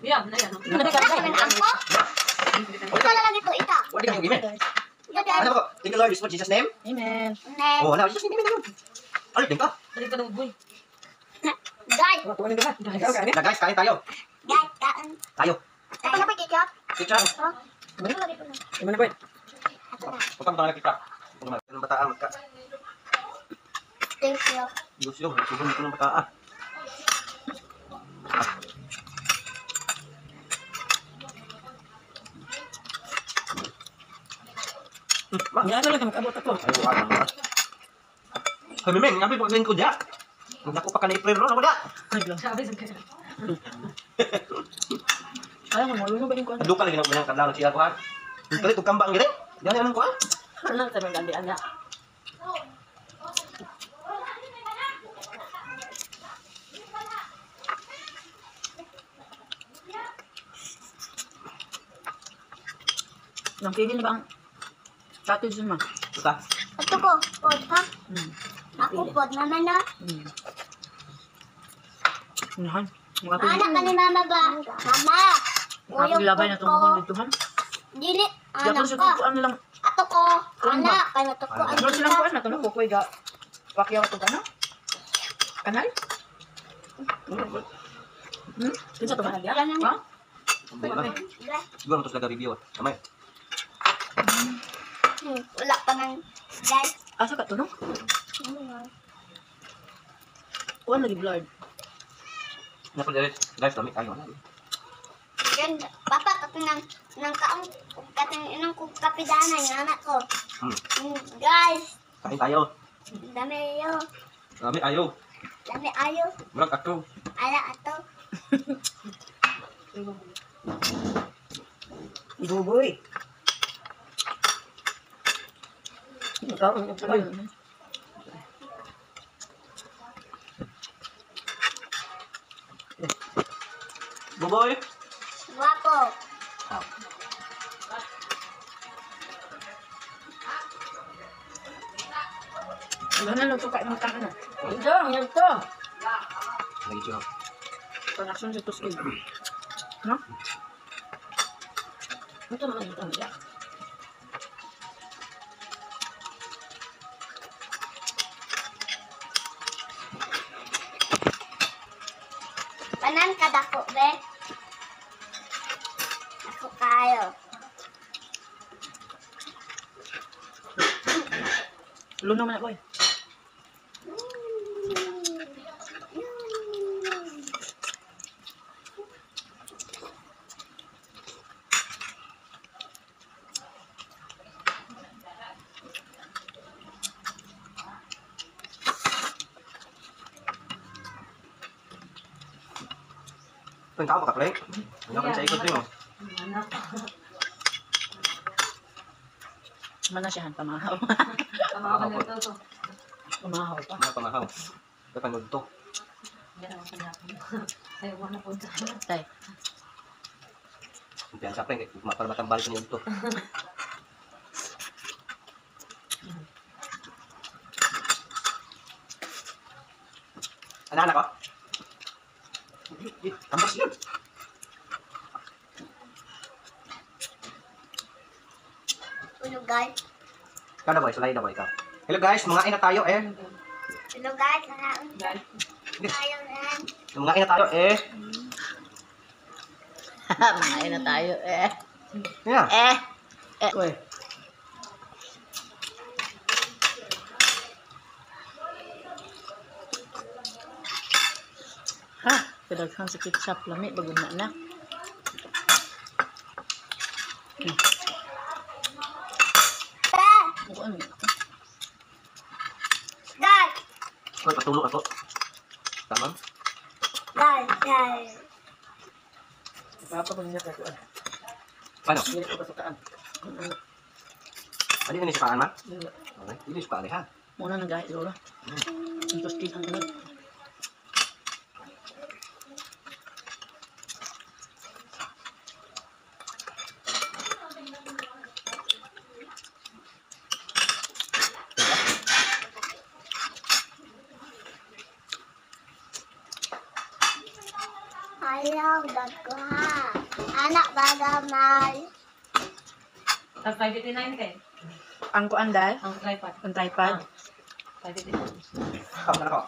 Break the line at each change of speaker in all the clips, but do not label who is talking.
Iya, benar ya.
Ito na lang ito, ita.
Wala ka yung gimen.
Ito,
Ano po? Thank you Lord, in Jesus' name.
Amen.
Oh, wala, Jesus' name. Ano, din ka?
Dali ka daw, boy.
Guys,
Na guys, kain tayo.
guys, kaan.
Tayo.
Ito na pa ketchup.
Ketchup.
Oh, ito na dito na.
Gimana, boy?
Ito na.
Utang tayo ketchup. Ng bataan, magka.
Thank you.
Diyos yun, subong ko ng bataan.
Nga talaga mag-abot ako.
Ay, wala na. Kami men, ngapi pagkain ko diya. Nagdako pa ka na i-prayer ron, ako diya.
Sabi sa kanya. Ayaw mo, marunong ba yung kuwan?
Adu ka lagi ng kadlaw ng siya kuhan. Kali to kambang gire. Yan ang kuhan.
Ano sa mga gandian niya? Nang pili na ba ang cottage mo?
Suka.
Ito ko, pod ha? Ako pod naman na.
Nahan.
Anak ka ni mama ba? Mama!
Ang labay na itong dito, han?
Dili,
Diyan
anak
ko
ko.
sa kuan lang.
Ato ko,
Kuan ba?
anak. Kaya to ko,
Ano silang kuan na ito? Kukoy ga. Pakyaw ito ka na? Kanal? Kinsa ito ba? Ha?
Siguro ito sila review. Kamay.
Wala pa nang, guys.
Asa ka ito, no? Kuan lagi blurred.
Napal guys, dami kayo.
Yan, papa, kasi nang kaong, katang inang kapidana yung anak ko. Guys,
Kain tayo.
dami yo.
Dami ayo.
Dami ayo.
Murag ako.
Ala ato.
Buboy. Ikaw, ang kapal.
Buboy.
Guwapo.
Wala na lang suka ng taka na. Yan to.
Lagi siya.
Connection sa tuskil. No? Ito naman ito.
Panan ka dako, be? Ako kayo.
Luno man ako eh.
Ito yung tao makaplay. Ano ka sa ikot mo?
Mana siya han pamahaw.
Pamahaw pa.
Pamahaw pa.
Ano pamahaw? Ito panood to.
Tay.
Kumpiyan sa pring. Mapalamatang balik niyo ito. Anak-anak ko? Tambas yun.
Hello, guys.
Ikaw na boy, salay na boy ikaw. Hello guys, mga ina tayo eh.
Hello, guys. Tayo na.
Mga ina tayo eh.
Makain na tayo eh.
Yeah.
Uy. Ha, kadaghan sa ketchup lami bago na. Ako ano?
Guys.
Hoy, patulog ako. Tama?
Guys.
Papa pag niya ko.
Paano?
Hindi ko pasukaan.
Ano yun yung sukaan ma? Okay, hindi yung sukaan eh ha.
Muna nang gahit lola. Ang toasting ang ganun.
Ayaw, dagko ha. anak bagamay.
Ang 589 kay.
Ang kuandal,
Ang tripod.
ang tripod.
589.
Ako na ako.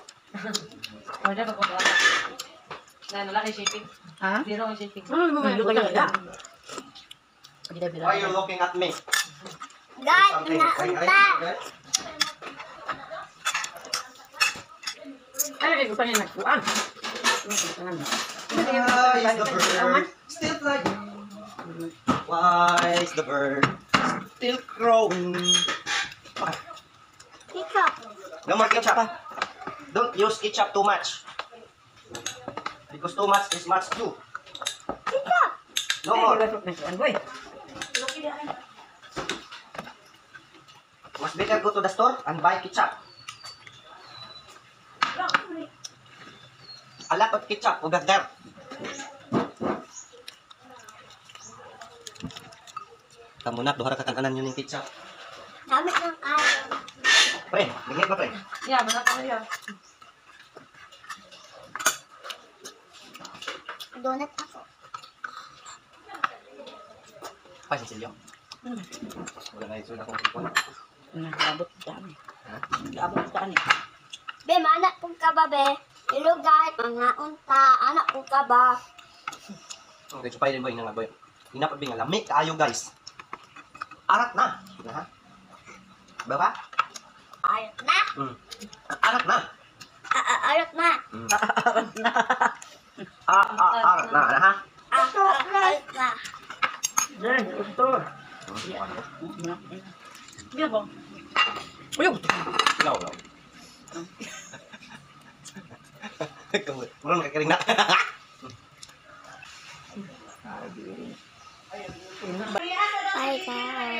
Order pa po ba? Na wala kay shipping.
Ha?
Zero ang shipping.
Luto ka na.
Why you looking at me?
Guys,
Something.
naunta.
Ay, ito pa niya nagpuan.
Why is the bird still flying? Why is the bird still crowing?
Ikaw.
No more ketchup. Don't use ketchup too much. Because too much is much too.
Ikaw.
No more. Must better go to the store and buy ketchup. A lot of ketchup over there. Kamu nak duha ka kananan yun yung ketchup.
Dami ng kayo.
Pre, bigyan pa pre.
Yeah, mana pa niya.
Donut ako.
Pa Cecilio. Wala na isun akong kupon.
Nagabot dami.
Ha?
Nagabot dami.
Be, manak po ka ba, be? Hello, guys. Mga unta. Anak po ka ba?
Okay, so pwede boy nga boy. Inapat nga lami kaayo guys. Arat na. Ha? Baba?
Ayot na.
Arat na.
Ayot na.
Arat na, ha?
Ayot na.
Yan, ito. Yan ba? Uyog!
Ilaw, ilaw. Murang nakakaring na.
Bye, guys.